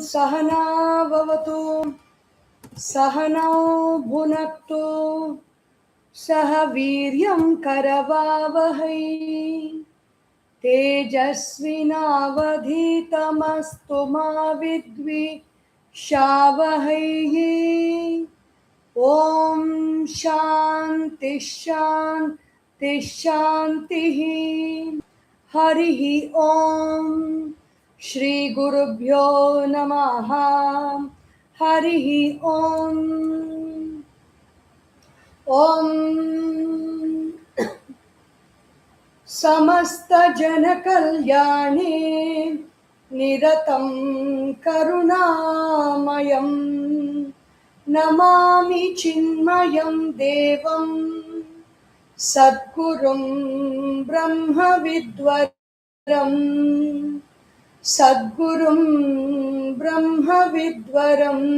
सहना भवतु सहनौ भुनक्तु सह वीर्यं करवावहै तेजस्विनावधीतमस्तु मा विद्विषावहै। ॐ शान्ति शान्ति शान्तिः। हरिः ॐ श्री गुरुभ्यो नमः। हरिः ॐ। ॐ समस्त जनकल्याणे निरतं करुणामयं नमामि चिन्मयं देवं सद्गुरुं ब्रह्मविद्वरं सद्गुरुं ब्रह्मविद्वरम्।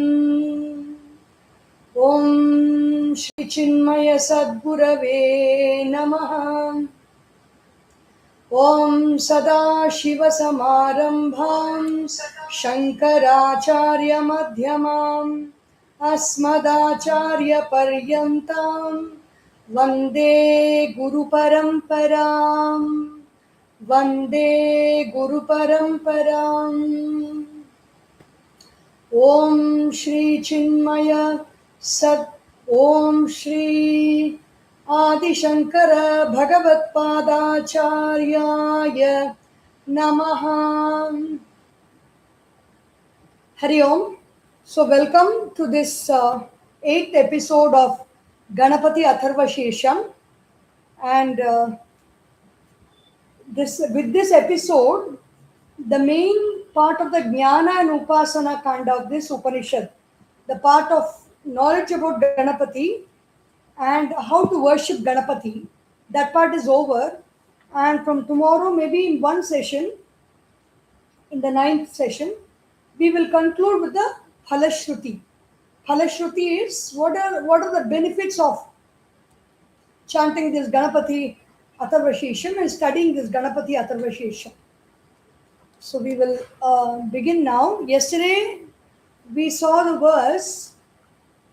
ॐ श्री चिन्मय सद्गुरवे नमः। ॐ सदाशिवसमारम्भां शङ्कराचार्यमध्यमाम् अस्मदाचार्यपर्यन्तां वन्दे गुरुपरम्पराम् वन्दे गुरुपरम्पराम्। ॐ श्री चिन्मय ॐ श्री आदिशंकर भगवत्पादाचार्याय नमः। Hari Om. So welcome to this 8th episode of Ganapati Atharvashirsha, and with this episode, the main part of the Jnana and Upasana kind of this Upanishad, the part of knowledge about Ganapati and how to worship Ganapati, that part is over. And from tomorrow, maybe in one session, in the 9th session, we will conclude with the Phalashruti. Phalashruti is what are the benefits of chanting this Ganapati Atharvashirsha and studying this Ganapati Atharvashirsha. So we will begin now. Yesterday we saw the verse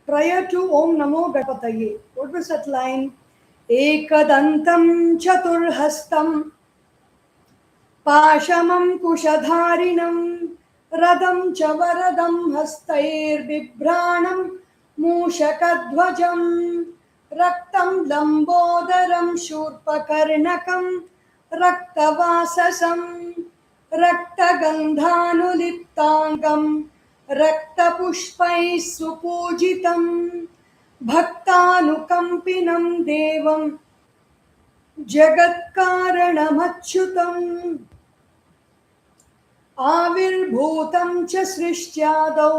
prior to Om Namo Ganapataye. What was that line? Ekadantam chaturhastam pashamam kushadharinam radam chavaradam hastair bibhranam mushakadhvajam raktam lambodaram shurpakarnakam raktavasasam raktagandhanuliptangam रक्तपुष्पैः सुपूजितं भक्तानुकम्पिनं देवं जगत्कारणमच्युतम् आविर्भूतं च सृष्ट्यादौ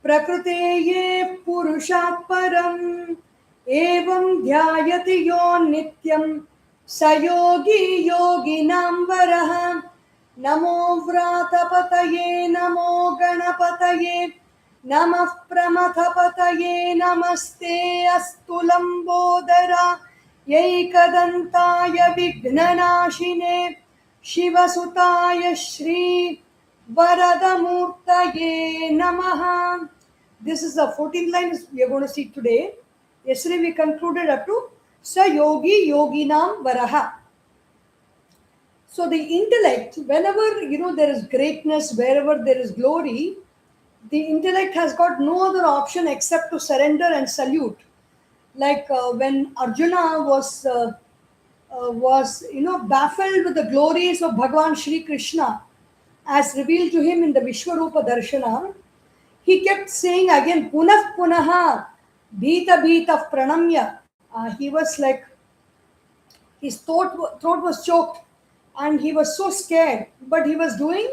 प्रकृतेये पुरुषात् परम् एवं ध्यायति यो नित्यं स योगी योगिनां वरः। नमो व्रातपतये नमो गणपतये नमः प्रमथपतये नमस्ते अस्तु लम्बोदरायैकदन्ताय विघ्ननाशिने शिवसुताय श्री वरदमूर्तये नमः. This is the 14th line we are going to see today. Yesterday we concluded up to Sa Yogi Yoginam Varaha. So the intellect, whenever there is greatness, wherever there is glory, the intellect has got no other option except to surrender and salute. Like when Arjuna was baffled with the glories of Bhagavan Shri Krishna as revealed to him in the Vishwarupa Darshana, he kept saying again, Punah Punaha, Bhita Bhita Pranamya. He was like, his throat was choked. And he was so scared, but he was doing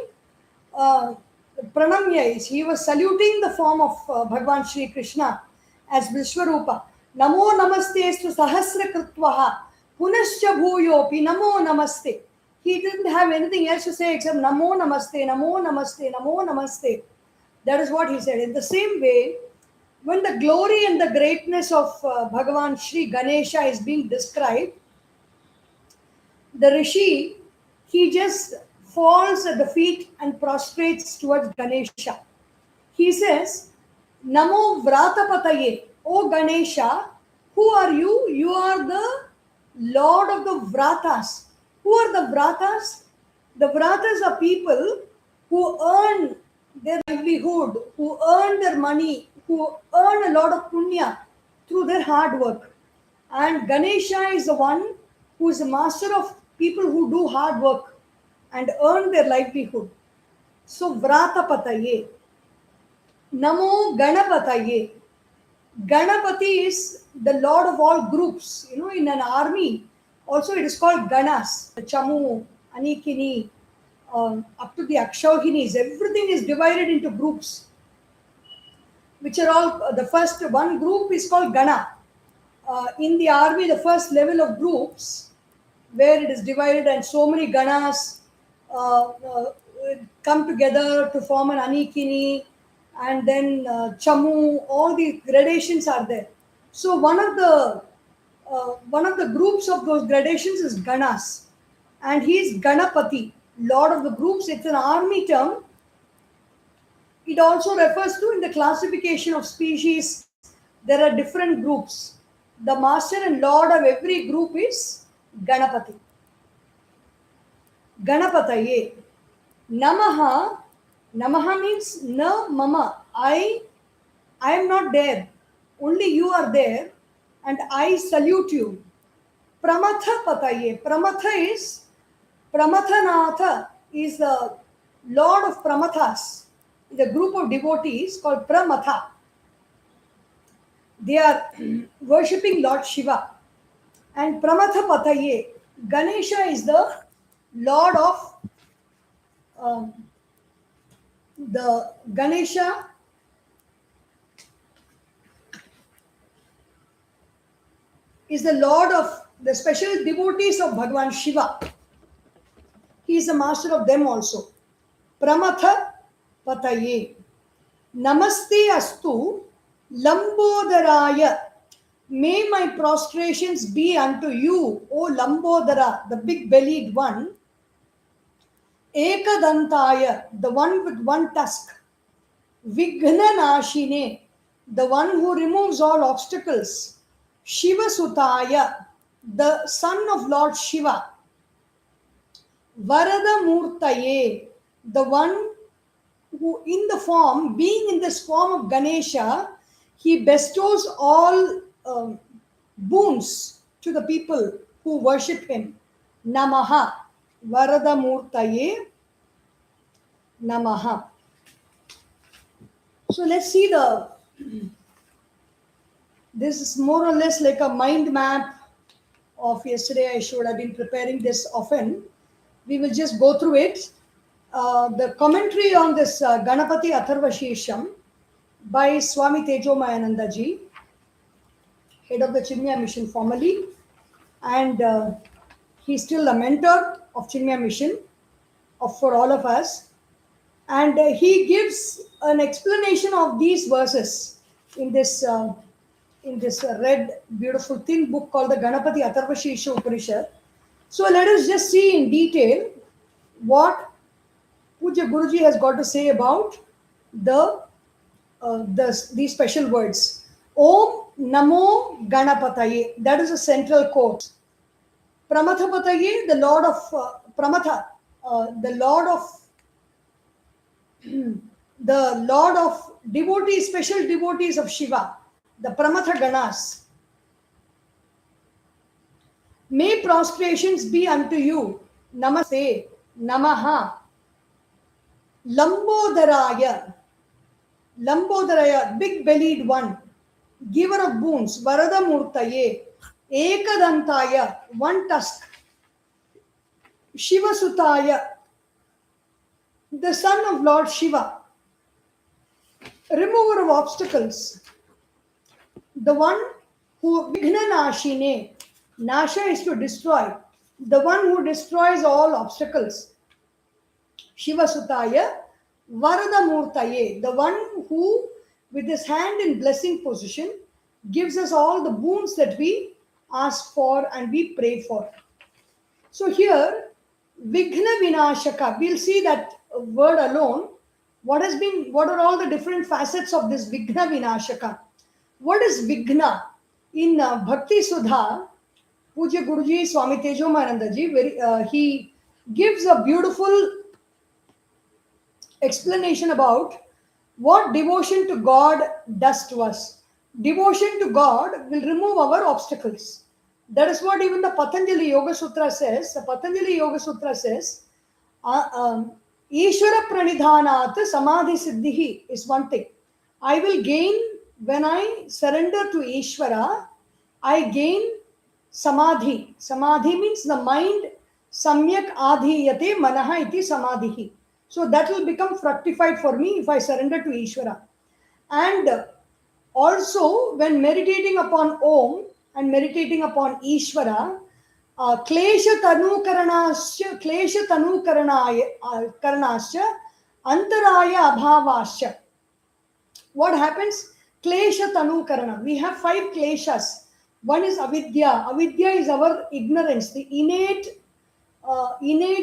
pranamya. He was saluting the form of Bhagavan Shri Krishna as Vishwarupa. Namo namaste stu sahasra krutvaha punascha bhuyopi namo namaste. He didn't have anything else to say except namo namaste, namo namaste, namo namaste. That is what he said. In the same way, when the glory and the greatness of Bhagavan Shri Ganesha is being described, the Rishi, he just falls at the feet and prostrates towards Ganesha. He says, Namo Vratapataye, O Ganesha, who are you? You are the Lord of the Vratas. Who are the Vratas? The Vratas are people who earn their livelihood, who earn their money, who earn a lot of punya through their hard work. And Ganesha is the one who is the master of people who do hard work and earn their livelihood. So Vratapataye. Namo Ganapataye. Ganapati is the lord of all groups. In an army, also it is called Ganas. The Chamu, Anikini, up to the Akshauhinis, everything is divided into groups, which are all, the first one group is called Gana. In the army, the first level of groups, where it is divided and so many Ganas come together to form an Anikini, and then Chamu, all the gradations are there. So one of the groups of those gradations is Ganas, and he is Ganapati, lord of the groups. It's an army term. It also refers to, in the classification of species, there are different groups. The master and lord of every group is Ganapati. Ganapataye. Namaha. Namaha means na mama. I am not there. Only you are there, and I salute you. Pramatha pataye. Pramathanatha is the lord of Pramathas. The group of devotees called Pramatha. They are worshipping Lord Shiva. And Pramatha pataye. Ganesha is the lord of the Ganesha is the lord of the special devotees of Bhagavan Shiva. He is the master of them also. Pramatha pataye. Namaste astu Lambodharaya. May my prostrations be unto you, O Lambodhara, the big bellied one. Ekadantaya, the one with one tusk. Vignanashine, the one who removes all obstacles. Shiva Sutaya, the son of Lord Shiva. Varada Murtaye, the one who, being in this form of Ganesha, he bestows all boons to the people who worship him. Namaha, Varada Murtaye, Namaha. So let's see this is more or less like a mind map of yesterday. I should have been preparing this often. We will just go through it. The commentary on this Ganapati Atharvashirsham by Swami Tejomayananda ji, head of the Chinmaya Mission formerly, and he's still a mentor of Chinmaya Mission for all of us. And he gives an explanation of these verses in this red, beautiful, thin book called the Ganapati Atharvashirsha Upanishad. So let us just see in detail what Puja Guruji has got to say about these special words. Om Namo Ganapataye. That is a central quote. Pramathapataye, the Lord of Pramatha, the Lord of devotees, special devotees of Shiva, the Pramatha Ganas. May prostrations be unto you. Namaste, Namaha. Lambodharaya, big bellied one, giver of boons. Varada Murtaye, Ekadantaya, one tusk. Shiva Sutaya, the son of Lord Shiva, remover of obstacles. The one who Vignanashine, Nasha is to destroy, the one who destroys all obstacles. Shiva Sutaya, Varada Murtaye, the one who, with his hand in blessing position, gives us all the boons that we ask for and we pray for. So here, Vigna Vinashaka, we'll see that word alone. What are all the different facets of this Vigna Vinashaka? What is Vigna? In Bhakti Sudha, Puja Guruji Swami Tejomananda ji, he gives a beautiful explanation about what devotion to God does to us. Devotion to God will remove our obstacles. That is what even the Patanjali Yoga Sutra says. The Patanjali Yoga Sutra says, Ishvara pranidhanat samadhi siddhihi is one thing. I will gain when I surrender to Ishvara, I gain samadhi. Samadhi means the mind samyak adhiyate manaha iti samadhihi. So that will become fructified for me if I surrender to Ishvara. And also, when meditating upon Om and meditating upon Ishvara, क्लेश तनु करणाश्च अंतराय अभावाश्च. What happens? Klesha tanu karana. We have 5 kleshas. One is avidya. Avidya is our ignorance. The innate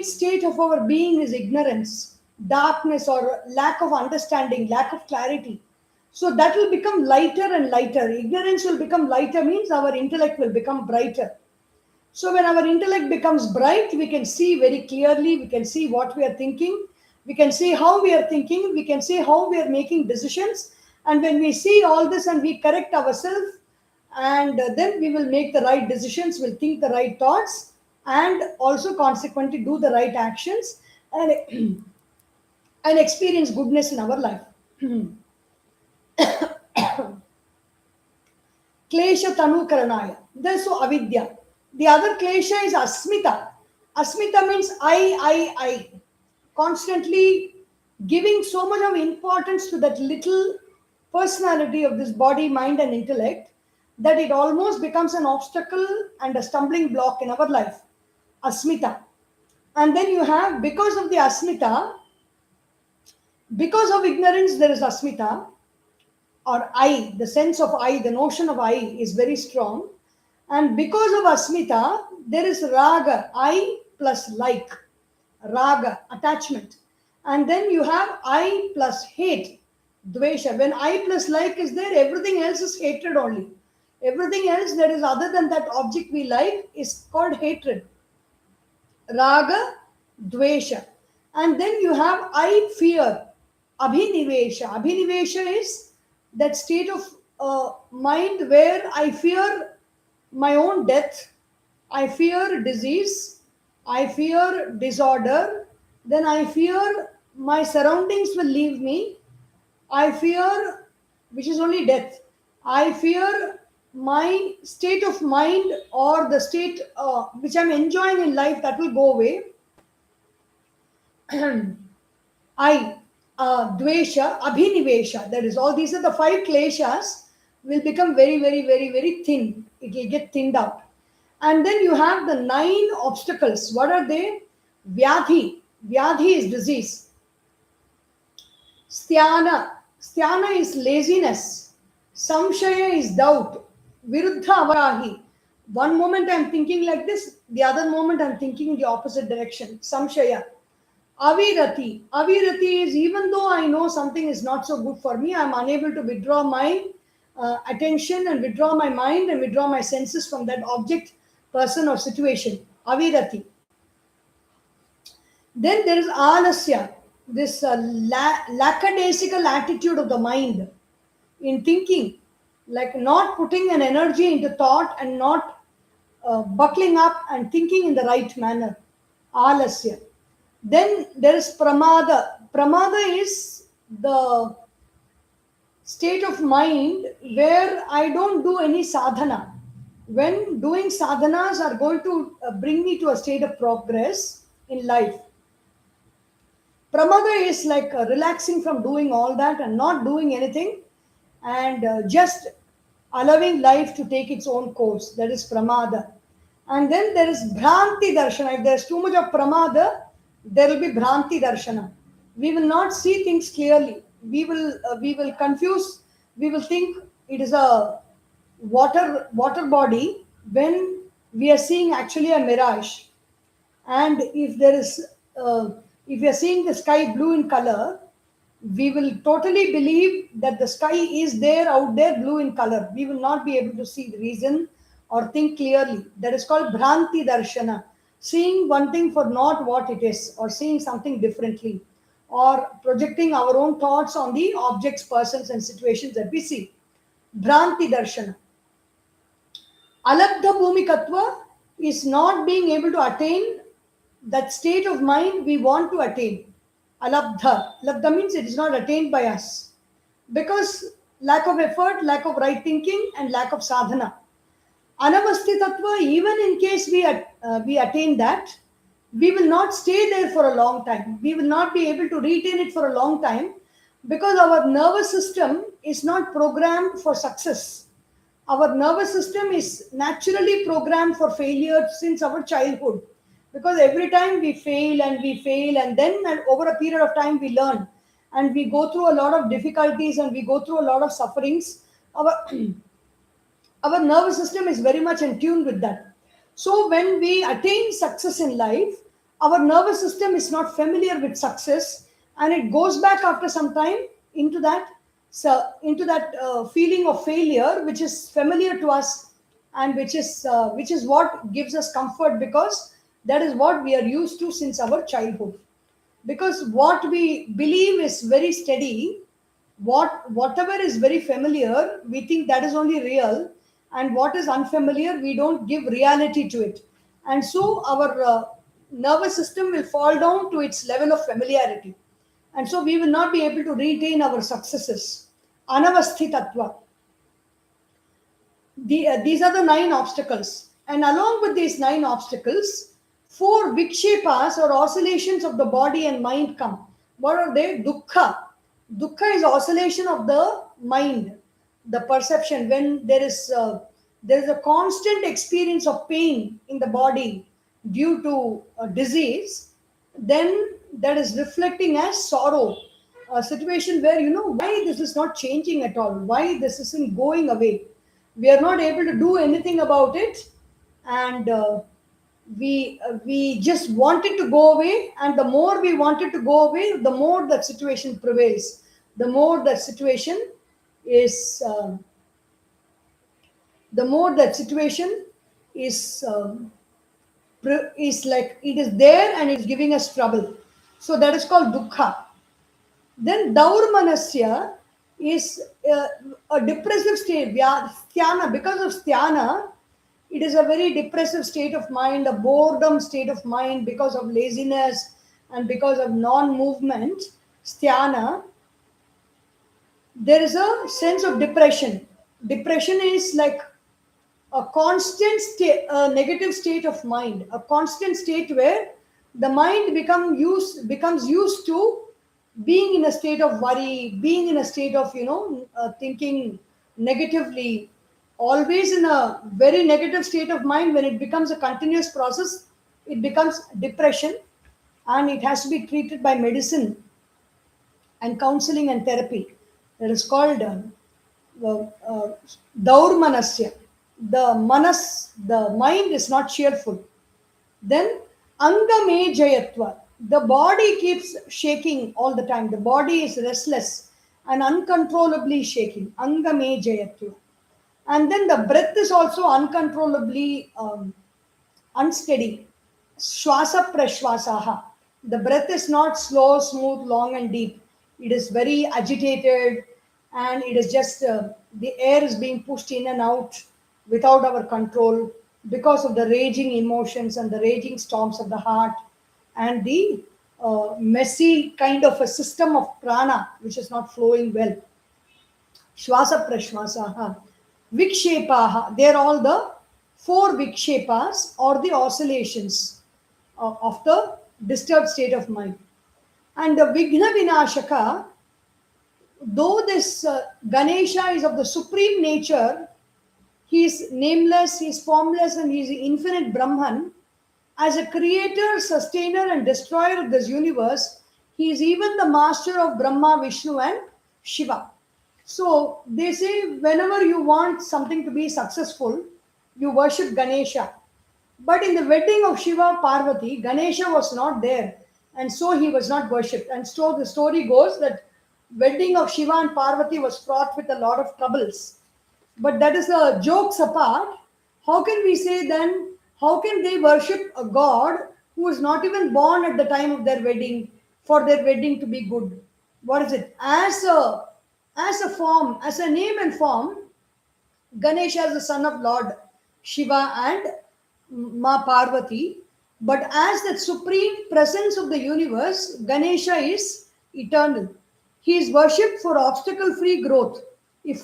state of our being is ignorance, darkness, or lack of understanding, lack of clarity. So that will become lighter and lighter. Ignorance will become lighter, means our intellect will become brighter. So when our intellect becomes bright, we can see very clearly, we can see what we are thinking, we can see how we are thinking, we can see how we are making decisions. And when we see all this and we correct ourselves, and then we will make the right decisions, will think the right thoughts, and also consequently do the right actions, and, and experience goodness in our life. Klesha tanu karanaya. There's so avidya. The other klesha is asmita. Asmita means I. Constantly giving so much of importance to that little personality of this body, mind, and intellect that it almost becomes an obstacle and a stumbling block in our life. Asmita. And then you have, because of the asmita, because of ignorance, there is asmita, or I, the sense of I, the notion of I is very strong. And because of asmita, there is raga, I plus like, raga, attachment. And then you have I plus hate, dvesha. When I plus like is there, everything else is hatred only. Everything else that is other than that object we like is called hatred. Raga, dvesha. And then you have I fear, abhinivesha. Abhinivesha is that state of mind where I fear my own death, I fear disease, I fear disorder, then I fear my surroundings will leave me, I fear, which is only death, I fear my state of mind or the state which I'm enjoying in life that will go away. I, dvesha, abhinivesha, that is all these are the 5 kleshas will become very, very, very, very thin. It will get thinned out. And then you have the 9 obstacles. What are they? Vyadhi. Vyadhi is disease. Sthana. Sthana is laziness. Samshaya is doubt. Viruddha avarahi. One moment I'm thinking like this, the other moment I'm thinking in the opposite direction. Samshaya. Avirati. Avirati is even though I know something is not so good for me, I'm unable to withdraw my attention and withdraw my mind and withdraw my senses from that object, person, or situation. Avirati. Then there is alasya, this lackadaisical attitude of the mind in thinking, like not putting an energy into thought and not buckling up and thinking in the right manner. Alasya. Then there is pramada. Pramada is the state of mind where I don't do any sadhana. When doing sadhanas are going to bring me to a state of progress in life. Pramada is like relaxing from doing all that and not doing anything and just allowing life to take its own course. That is pramada. And then there is bhranti darshana. If there's too much of pramada, there will be bhranti darshana. We will not see things clearly. We will confuse. We will think it is a water body when we are seeing actually a mirage. And if there is, if we are seeing the sky blue in color, We will totally believe that the sky is there, out there, blue in color. We will not be able to see the reason or think clearly. That is called Bhranti Darshana, seeing one thing for not what it is, or seeing something differently, or projecting our own thoughts on the objects, persons, and situations that we see. Bhranti Darshana. Alabdha Bhumikatva is not being able to attain that state of mind we want to attain. Alabdha. Labdha means it is not attained by us. Because lack of effort, lack of right thinking, and lack of sadhana. Anavasti Tattva, even in case we attain that, we will not stay there for a long time. We will not be able to retain it for a long time because our nervous system is not programmed for success. Our nervous system is naturally programmed for failure since our childhood, because every time we fail and we fail, and then over a period of time we learn, and we go through a lot of difficulties and we go through a lot of sufferings. Our our nervous system is very much in tune with that. So when we attain success in life, our nervous system is not familiar with success, and it goes back after some time into that, feeling of failure, which is familiar to us, and which is what gives us comfort, because that is what we are used to since our childhood. Because what we believe is very steady, whatever is very familiar, we think that is only real, and what is unfamiliar, we don't give reality to it. And so our nervous system will fall down to its level of familiarity, and so we will not be able to retain our successes. Anavasthitatva. These are the 9 obstacles. And along with these 9 obstacles, 4 vikshepas or oscillations of the body and mind come. What are they? Dukkha. Dukkha is oscillation of the mind, the perception. When there is a constant experience of pain in the body due to a disease, then that is reflecting as sorrow. A situation where why this is not changing at all, why this isn't going away. We are not able to do anything about it, and we just want it to go away. And the more we want it to go away, the more that situation prevails. The more that situation is, the more that situation is. Is like it is there and it's giving us trouble. So that is called dukkha. Then daurmanasya is a depressive state. Sthana, because of sthana, it is a very depressive state of mind, a boredom state of mind because of laziness and because of non-movement. Sthana, there is a sense of depression. Depression is like a constant state, a negative state of mind, a constant state where the mind becomes used to being in a state of worry, being in a state of thinking negatively, always in a very negative state of mind. When it becomes a continuous process, it becomes depression, and it has to be treated by medicine and counseling and therapy. That is called daurmanasya. The mind is not cheerful. Then angamejayatva. The body keeps shaking all the time. The body is restless and uncontrollably shaking. Angamejayatva. And then the breath is also uncontrollably unsteady. Shwasa prashwasaha. The breath is not slow, smooth, long, and deep. It is very agitated, and it is just the air is being pushed in and out without our control, because of the raging emotions and the raging storms of the heart, and the messy kind of a system of prana which is not flowing well. Shwasa prashwasaha. Vikshepaha. They are all the 4 vikshepas or the oscillations of the disturbed state of mind. And the Vigna Vinashaka, though this Ganesha is of the supreme nature, he is nameless, he is formless, and he is the infinite Brahman. As a creator, sustainer, and destroyer of this universe, he is even the master of Brahma, Vishnu, and Shiva. So they say whenever you want something to be successful, you worship Ganesha. But in the wedding of Shiva Parvati, Ganesha was not there, and so he was not worshipped. And so the story goes that wedding of Shiva and Parvati was fraught with a lot of troubles. But that is a jokes apart. How can we say then, how can they worship a god who was not even born at the time of their wedding for their wedding to be good? What is it? As a form, as a name and form, Ganesha is the son of Lord Shiva and Ma Parvati. But as the supreme presence of the universe, Ganesha is eternal. He is worshipped for obstacle-free growth. If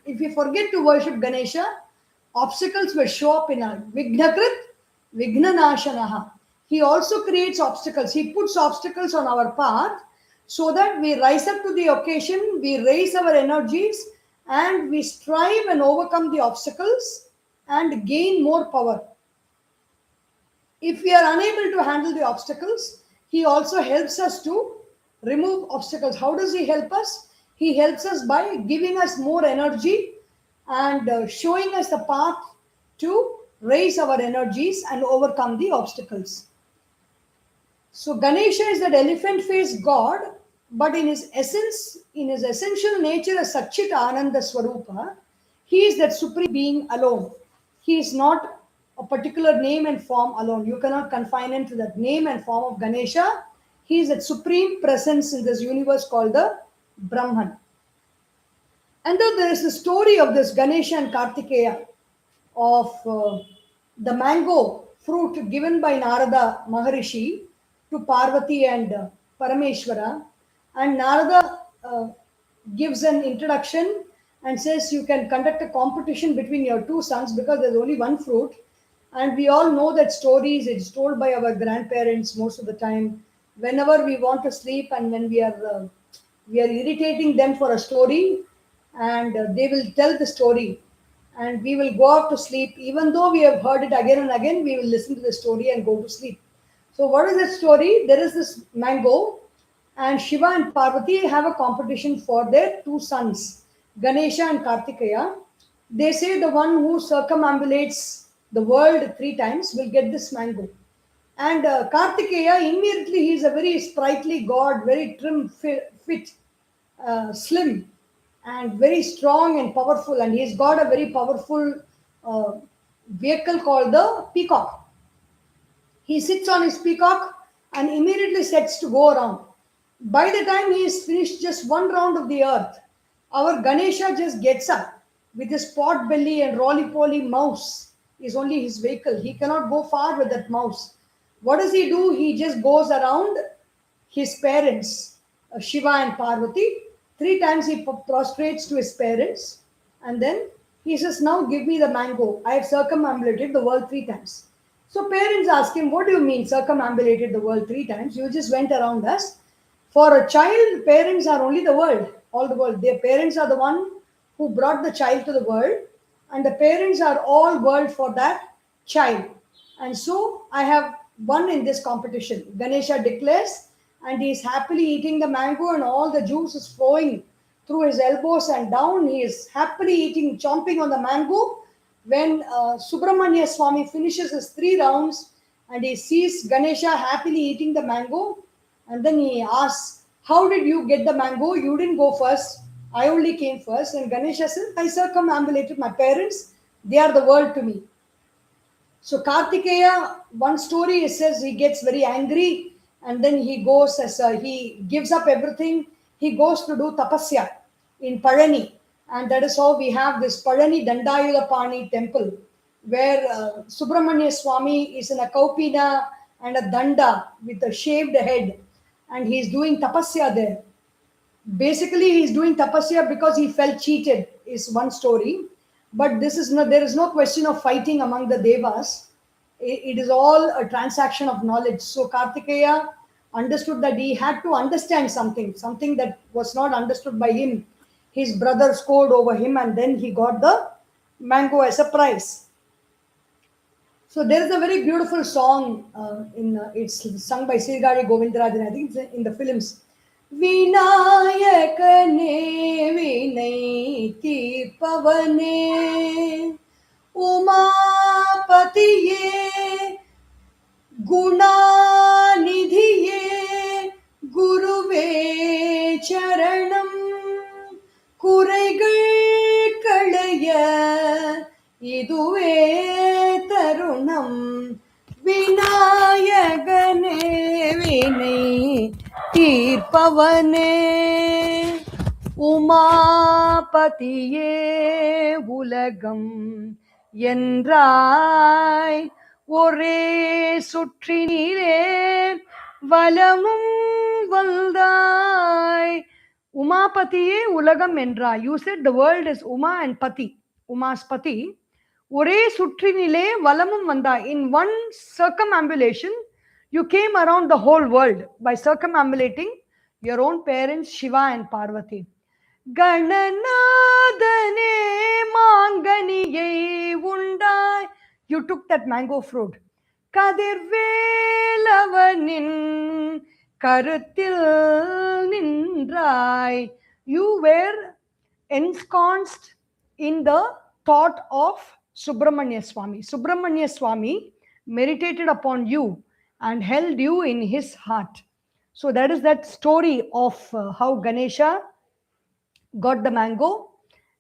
we forget to worship Ganesha, obstacles will show up in our Vignakrit, Vignanashanaha. He also creates obstacles. He puts obstacles on our path so that we rise up to the occasion, we raise our energies, and we strive and overcome the obstacles and gain more power. If we are unable to handle the obstacles, he also helps us to remove obstacles. How does he help us? He helps us by giving us more energy and showing us the path to raise our energies and overcome the obstacles. So Ganesha is that elephant-faced god, but in his essence, in his essential nature as Satchit Ananda Swarupa, he is that supreme being alone. He is not a particular name and form alone. You cannot confine him to that name and form of Ganesha. He is that supreme presence in this universe called the Brahman. And then there is the story of this Ganesha and Kartikeya of the mango fruit given by Narada Maharishi to Parvati and Parameshwara. And Narada gives an introduction and says you can conduct a competition between your two sons because there's only one fruit. And we all know that stories, it's told by our grandparents most of the time. Whenever we want to sleep and when we are irritating them for a story, and they will tell the story and we will go off to sleep. Even though we have heard it again and again, we will listen to the story and go to sleep. So, what is that story? There is this mango, and Shiva and Parvati have a competition for their two sons, Ganesha and Kartikeya. They say the one who circumambulates the world three times will get this mango. And Kartikeya, immediately, he is a very sprightly god, very trim, fit, slim, and very strong and powerful. And he's got a very powerful uh, vehicle called the peacock. He sits on his peacock and immediately sets to go around. By the time he is finished just one round of the earth, our Ganesha just gets up with his pot belly and roly-poly mouse is only his vehicle. He cannot go far with that mouse. What does he do? He just goes around his parents, Shiva and Parvati. Three times he prostrates to his parents and then he says, now give me the mango. I have circumambulated the world three times. So parents ask him, what do you mean circumambulated the world three times? You just went around us. For a child, parents are only the world, all the world. Their parents are the one who brought the child to the world, and the parents are all world for that child. And so I have won in this competition. Ganesha declares, and he is happily eating the mango, and all the juice is flowing through his elbows and down. He is happily eating, chomping on the mango. When Subramanya Swami finishes his three rounds and he sees Ganesha happily eating the mango, and then he asks, how did you get the mango? You didn't go first. I only came first. And Ganesha says, I circumambulated my parents. They are the world to me. So Kartikeya, one story it says he gets very angry and then he goes he gives up everything. He goes to do tapasya in Parani. And that is how we have this Parani Dandayulapani temple where Subramanya Swami is in a kaupina and a danda with a shaved head and he's doing tapasya there. Basically, he's doing tapasya because he felt cheated, is one story. But there is no question of fighting among the devas. It is all a transaction of knowledge. So Kartikeya understood that he had to understand something that was not understood by him. His brother scored over him, and then he got the mango as a prize. So there is a very beautiful song. It's sung by Sirgari Govindarajan. I think it's in the films. विनायकने विनैति पवने उमापतिये गुणानिधिये गुरुवे சரணம் குறைகள் களைய இதுவே தருணம் விநாயகனே வினை தீர்ப்பவனே உமாபதியே உலகம் என்றாய் ஒரே சுற்றினிலே வலமும் வந்தாய். உமாபதியே உலகம் என்றாய். You said the world is Uma and Pati. Uma's Pati. ஒரே சுற்றினிலே வலமும் வந்தாய். In one circumambulation, you came around the whole world by circumambulating your own parents, Shiva and Parvati. Gananadane manganiye undai. You took that mango fruit. Kadirvelavanin karutil nindrai. You were ensconced in the thought of Subramanya Swami. Subramanya Swami meditated upon you and held you in his heart. So that is that story of how Ganesha got the mango,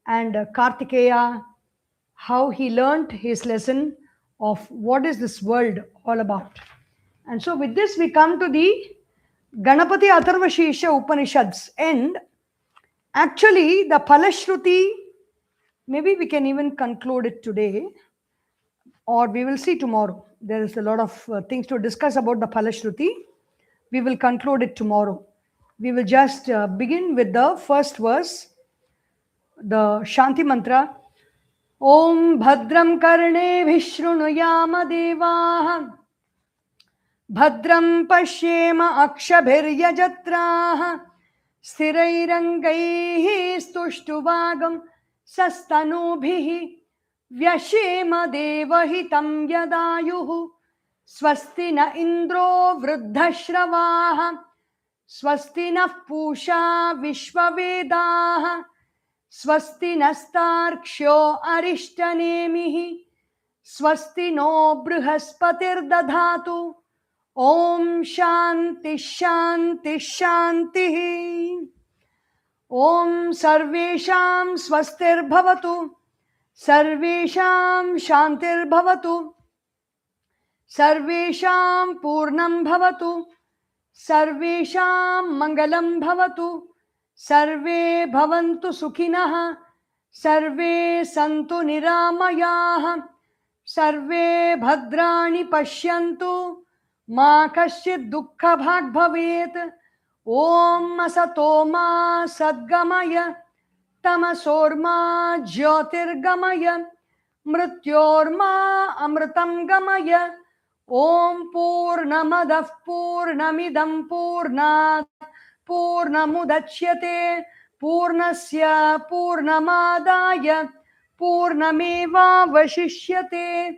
and Kartikeya, how he learnt his lesson of what is this world all about. And so with this we come to the Ganapati Atharvashirsha Upanishad's end. Actually, the Phalashruti, maybe we can even conclude it today, or we will see tomorrow. There is a lot of things to discuss about the Phalashruti. We will conclude it tomorrow. We will just begin with the first verse, the Shanti Mantra. Om Bhadram Karnebhi Shrunuyama Devaha Bhadram Pashyema Akshabhiryajatraha Sthirairangaihi Stuštuvagam Sastanubhihi Vyashema Devahitam Yadayuhu Swasti na Indro Vruddhashravaha Swasti na Pusha Vishwavedaha Swasti nastarksho arishtanemihi Swasti no brihaspatir dadhatu Om Shanti Shanti Shanti Om Sarvesham Swastir Bhavatu Sarvesham Shantir Bhavatu Sarvesham Purnam Bhavatu Sarvesham Mangalam Bhavatu Sarve bhavantu sukhinah Sarve santu niramayaah Sarve bhadrani pashyantu Ma kasyid dukkha bhag bhavet Om asato ma sadgamaya Tamasorma jyotirgamaya Mrityorma amritam gamaya Om purnamadah purnamidam purnat Purnamudachyate Purnasya Purnamadaya Purnameva Vashishyate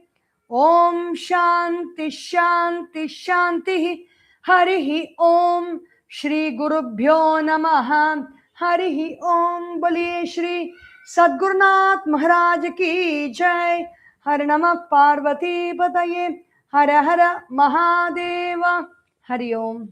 Om Shanti Shanti Shanti Harihi Om Shri Gurubhyo Namaha Harihi Om Boliye Shri Sadgurunath Maharaj Ki Jai Har Namah Parvati Pataye Hara Hara Mahadeva Hari Om.